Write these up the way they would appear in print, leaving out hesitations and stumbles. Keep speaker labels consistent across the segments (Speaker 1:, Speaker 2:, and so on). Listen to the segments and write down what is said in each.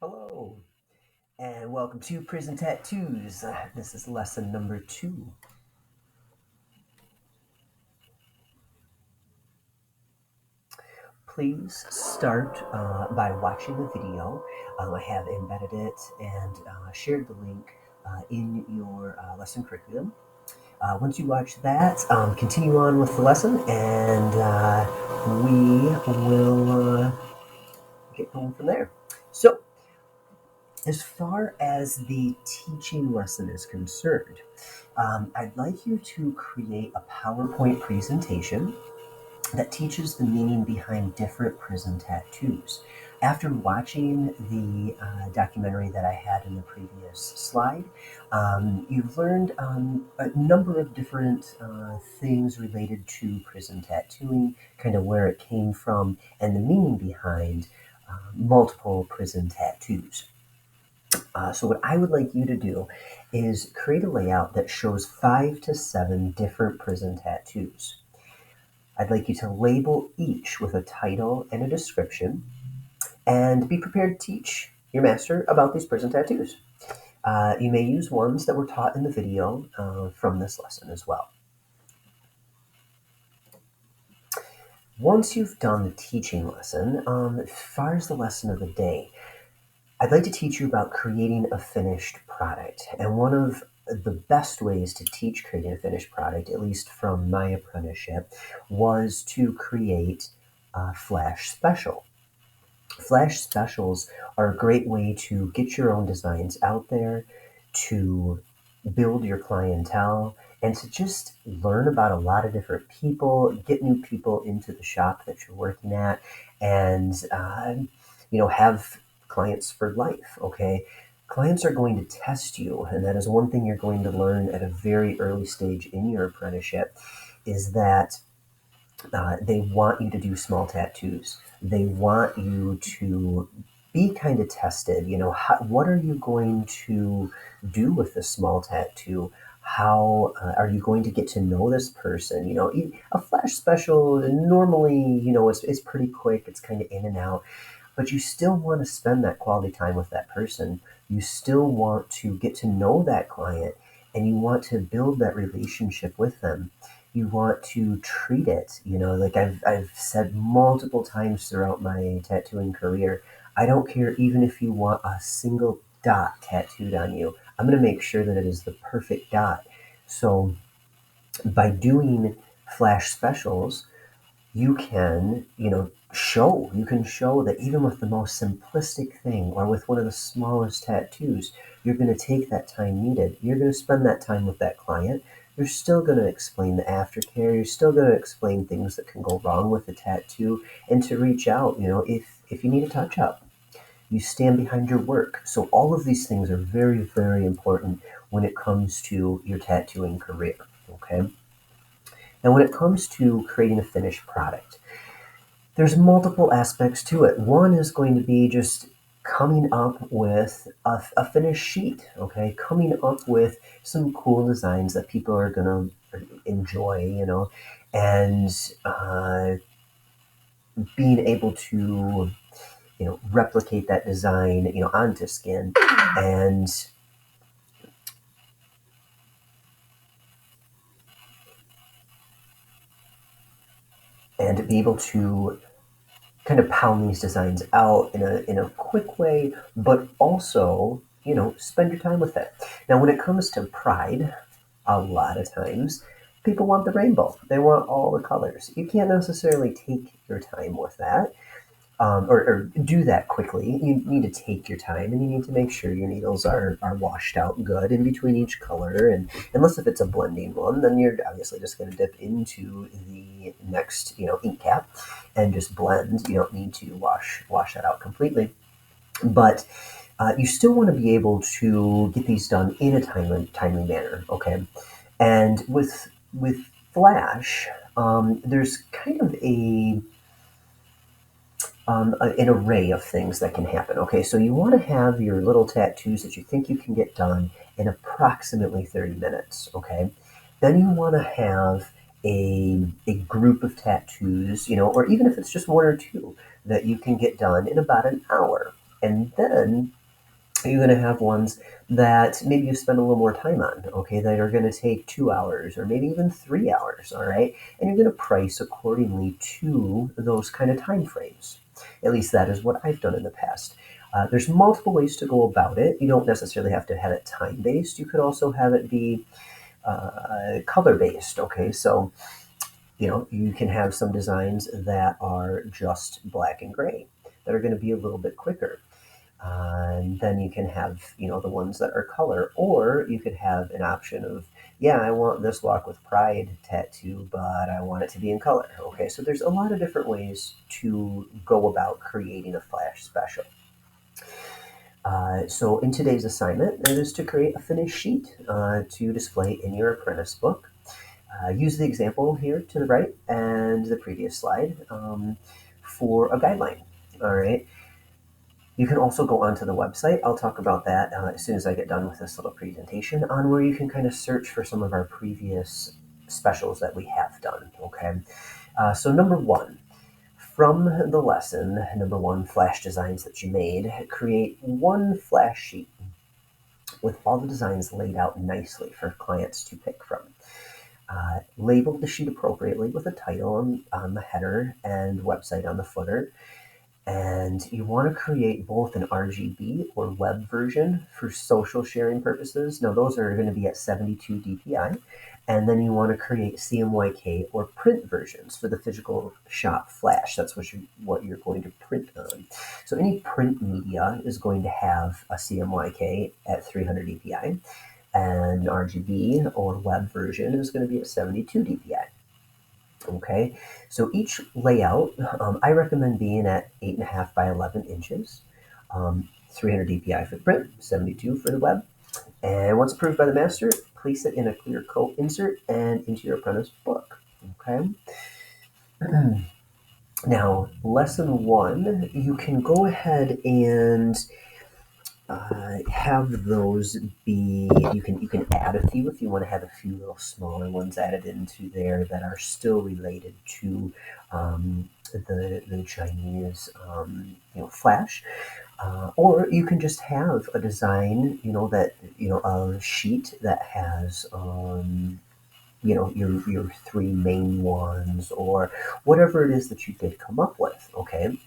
Speaker 1: Hello, and welcome to Prison Tattoos. This is lesson number 2. Please start by watching the video. I have embedded it and shared the link in your lesson curriculum. Once you watch that, continue on with the lesson, and we will get going from there. So, as far as the teaching lesson is concerned, I'd like you to create a PowerPoint presentation that teaches the meaning behind different prison tattoos. After watching the documentary that I had in the previous slide, you've learned a number of different things related to prison tattooing, kind of where it came from, and the meaning behind multiple prison tattoos. So what I would like you to do is create a layout that shows 5 to 7 different prison tattoos. I'd like you to label each with a title and a description, and be prepared to teach your master about these prison tattoos. You may use ones that were taught in the video from this lesson as well. Once you've done the teaching lesson, as far as the lesson of the day, I'd like to teach you about creating a finished product. And one of the best ways to teach creating a finished product, at least from my apprenticeship, was to create a flash special. Flash specials are a great way to get your own designs out there, to build your clientele, and to just learn about a lot of different people, get new people into the shop that you're working at, and have clients for life. Okay, clients are going to test you, and that is one thing you're going to learn at a very early stage in your apprenticeship, is that they want you to do small tattoos. They want you to be kind of tested. What are you going to do with this small tattoo? How are you going to get to know this person? A flash special normally, it's pretty quick. It's kind of in and out, but you still want to spend that quality time with that person. You still want to get to know that client, and you want to build that relationship with them. You want to treat it, like I've said multiple times throughout my tattooing career. I don't care even if you want a single dot tattooed on you. I'm going to make sure that it is the perfect dot. So by doing flash specials, you can show that even with the most simplistic thing, or with one of the smallest tattoos, you're going to take that time needed. You're going to spend that time with that client. You're still going to explain the aftercare. You're still going to explain things that can go wrong with the tattoo, and to reach out, if you need a touch up. You stand behind your work. So all of these things are very, very important when it comes to your tattooing career. Okay. Now, when it comes to creating a finished product, there's multiple aspects to it. One is going to be just coming up with a finished sheet, okay? Coming up with some cool designs that people are going to enjoy, and being able to, replicate that design, onto skin, and be able to kind of pound these designs out in a quick way, but also, spend your time with it. Now, when it comes to pride, a lot of times people want the rainbow. They want all the colors. You can't necessarily take your time with that, or do that quickly. You need to take your time, and you need to make sure your needles are washed out good in between each color. And unless if it's a blending one, then you're obviously just going to dip into the next, ink cap and just blend. You don't need to wash that out completely. But you still want to be able to get these done in a timely manner, okay? And with Flash, there's kind of an array of things that can happen. Okay, so you want to have your little tattoos that you think you can get done in approximately 30 minutes. Okay, then you want to have a group of tattoos, or even if it's just one or two, that you can get done in about an hour. And then you're going to have ones that maybe you spend a little more time on, okay, that are going to take 2 hours or maybe even 3 hours, all right? And you're going to price accordingly to those kind of time frames. At least that is what I've done in the past. There's multiple ways to go about it. You don't necessarily have to have it time based. You could also have it be color based, okay? So, you can have some designs that are just black and gray that are going to be a little bit quicker. And then you can have, the ones that are color, or you could have an option of, yeah, I want this Walk with Pride tattoo, but I want it to be in color. Okay, so there's a lot of different ways to go about creating a flash special. So in today's assignment, it is to create a finished sheet to display in your apprentice book. Use the example here to the right and the previous slide for a guideline. All right. You can also go onto the website. I'll talk about that as soon as I get done with this little presentation on where you can kind of search for some of our previous specials that we have done, okay? So number one, from the lesson, number one, flash designs that you made, create one flash sheet with all the designs laid out nicely for clients to pick from. Label the sheet appropriately with a title on the header and website on the footer. And you want to create both an RGB or web version for social sharing purposes. Now, those are going to be at 72 DPI. And then you want to create CMYK or print versions for the physical shop flash. That's what you're going to print on. So any print media is going to have a CMYK at 300 DPI. And RGB or web version is going to be at 72 DPI. Okay, so each layout, I recommend being at 8.5 by 11 inches, 300 DPI for the print, 72 for the web. And once approved by the master, place it in a clear coat insert and into your apprentice book. Okay. Now, lesson one, you can go ahead and have those be, you can add a few if you want to have a few little smaller ones added into there that are still related to the Chinese flash. Or you can just have a design, that a sheet that has your three main ones, or whatever it is that you did come up with. Okay.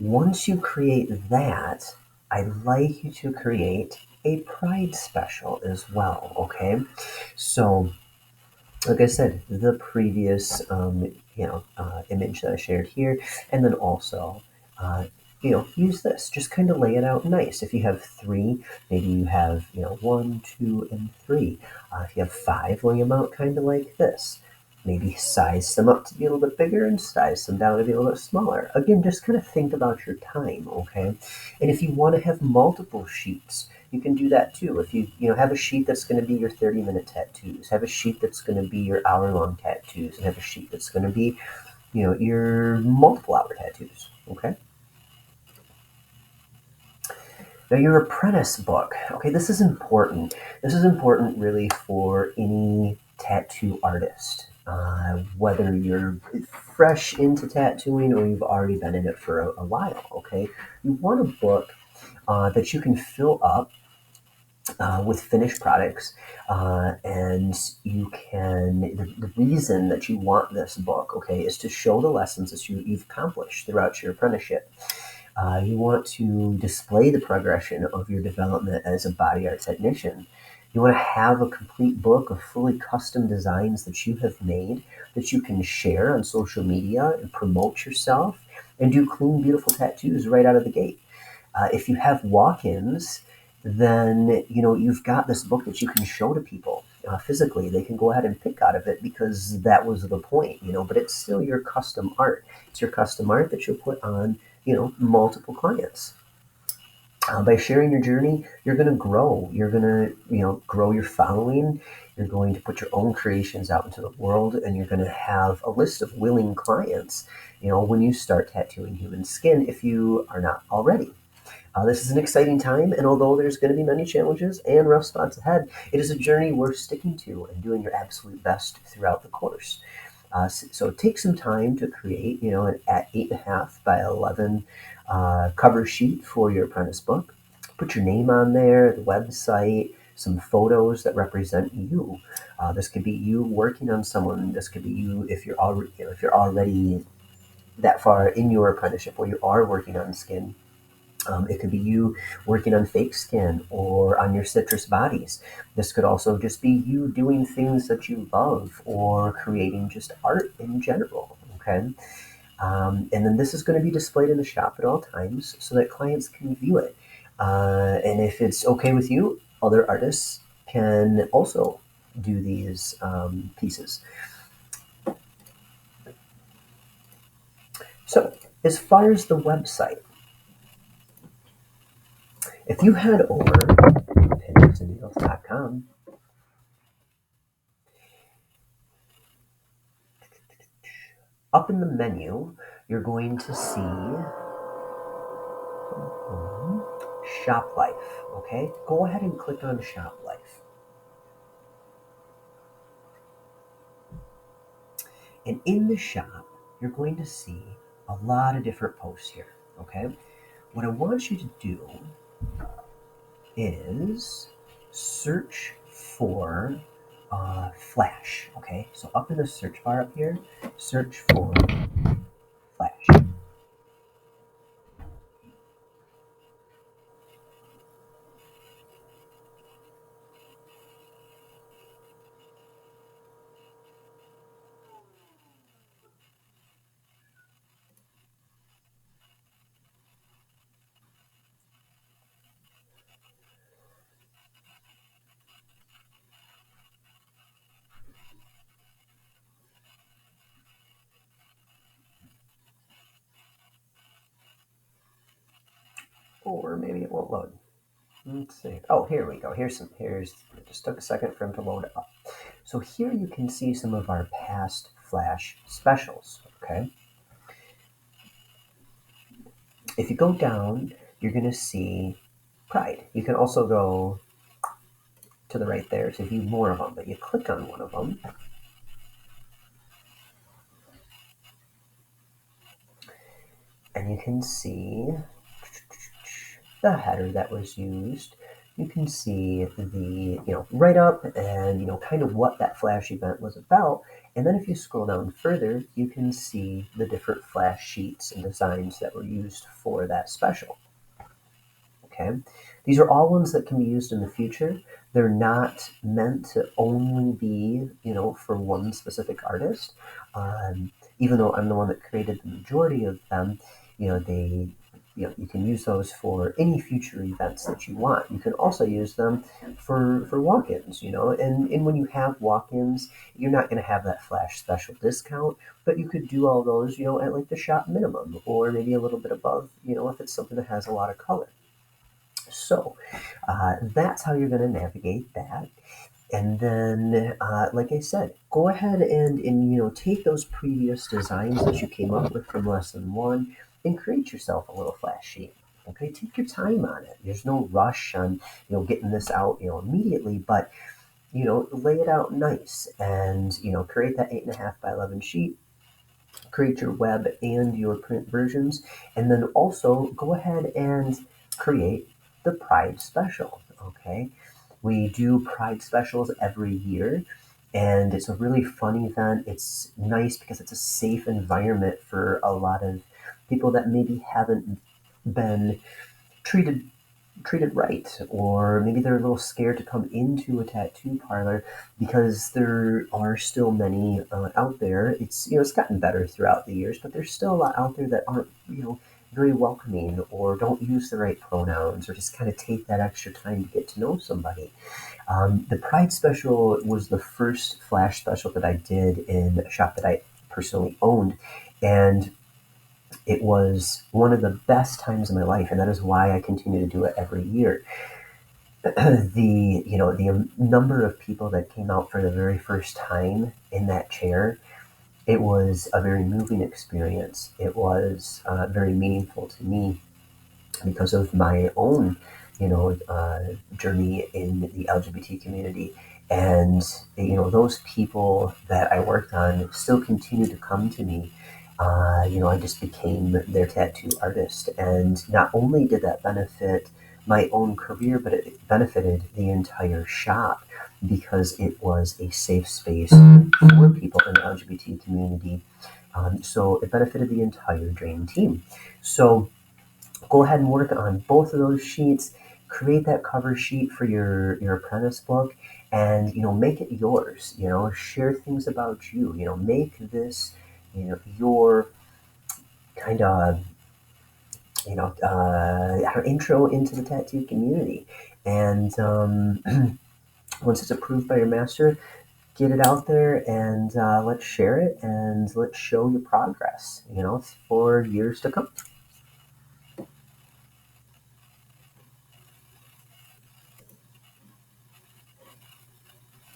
Speaker 1: Once you create that, I'd like you to create a Pride special as well, okay? So, like I said, the previous, image that I shared here, and then also, use this. Just kind of lay it out nice. If you have three, maybe you have, 1, 2, and 3. If you have 5, lay them out kind of like this. Maybe size them up to be a little bit bigger and size them down to be a little bit smaller. Again, just kind of think about your time, okay? And if you want to have multiple sheets, you can do that too. If you have a sheet that's going to be your 30-minute tattoos, have a sheet that's going to be your hour-long tattoos, and have a sheet that's going to be, your multiple-hour tattoos, okay? Now, your apprentice book, okay, this is important. This is important really for any tattoo artist, whether you're fresh into tattooing or you've already been in it for a while, okay? You want a book that you can fill up with finished products, and you can, the reason that you want this book, okay, is to show the lessons that you've accomplished throughout your apprenticeship. You want to display the progression of your development as a body art technician. You want to have a complete book of fully custom designs that you have made that you can share on social media and promote yourself and do clean, beautiful tattoos right out of the gate. If you have walk-ins, then you've got this book that you can show to people physically. They can go ahead and pick out of it because that was the point, but it's still your custom art. It's your custom art that you'll put on multiple clients. By sharing your journey, you're going to grow. You're going to, grow your following. You're going to put your own creations out into the world, and you're going to have a list of willing clients, when you start tattooing human skin, if you are not already. This is an exciting time, and although there's going to be many challenges and rough spots ahead, it is a journey worth sticking to and doing your absolute best throughout the course. So take some time to create, an at 8.5 by 11 cover sheet for your apprentice book. Put your name on there, the website, some photos that represent you. This could be you working on someone. This could be you if you're already, if you're already that far in your apprenticeship where you are working on skin. It could be you working on fake skin or on your citrus bodies. This could also just be you doing things that you love or creating just art in general. Okay. And then this is going to be displayed in the shop at all times so that clients can view it. And if it's okay with you, other artists can also do these pieces. So, as far as the website, if you head over to pinsandneedles.com, up in the menu, you're going to see Shop Life. Okay, go ahead and click on Shop Life. And in the shop, you're going to see a lot of different posts here. Okay, what I want you to do is search for Flash. Okay, so up in the search bar up here, search for Flash. Or maybe it won't load. Let's see. Oh, here we go. It just took a second for him to load up. So here you can see some of our past Flash specials. Okay. If you go down, you're going to see Pride. You can also go to the right there to view more of them, but you click on one of them. And you can see the header that was used. You can see the write up and kind of what that Flash event was about. And then if you scroll down further, you can see the different Flash sheets and designs that were used for that special. Okay, these are all ones that can be used in the future. They're not meant to only be for one specific artist. Even though I'm the one that created the majority of them, they you can use those for any future events that you want. You can also use them for walk-ins, and when you have walk-ins, you're not going to have that Flash special discount, but you could do all those, at like the shop minimum or maybe a little bit above, if it's something that has a lot of color. So that's how you're going to navigate that. And then, like I said, go ahead and take those previous designs that you came up with from lesson one and create yourself a little Flash sheet. Okay, take your time on it. There's no rush on getting this out immediately, but lay it out nice and create that 8.5 by 11 sheet. Create your web and your print versions, and then also go ahead and create the Pride special. Okay, we do Pride specials every year, and it's a really fun event. It's nice because it's a safe environment for a lot of people that maybe haven't been treated right, or maybe they're a little scared to come into a tattoo parlor because there are still many out there. It's gotten better throughout the years, but there's still a lot out there that aren't very welcoming or don't use the right pronouns or just kind of take that extra time to get to know somebody. The Pride special was the first Flash special that I did in a shop that I personally owned, and it was one of the best times of my life, and that is why I continue to do it every year. The number of people that came out for the very first time in that chair, it was a very moving experience. It was very meaningful to me because of my own journey in the LGBT community, And those people that I worked on still continue to come to me. I just became their tattoo artist, and not only did that benefit my own career, but it benefited the entire shop because it was a safe space for people in the LGBT community. So it benefited the entire Dream team. So go ahead and work on both of those sheets. Create that cover sheet for your apprentice book, and make it yours. Share things about you. Make this your kind of our intro into the tattoo community. And once it's approved by your master, get it out there, and let's share it, and let's show your progress. For years to come.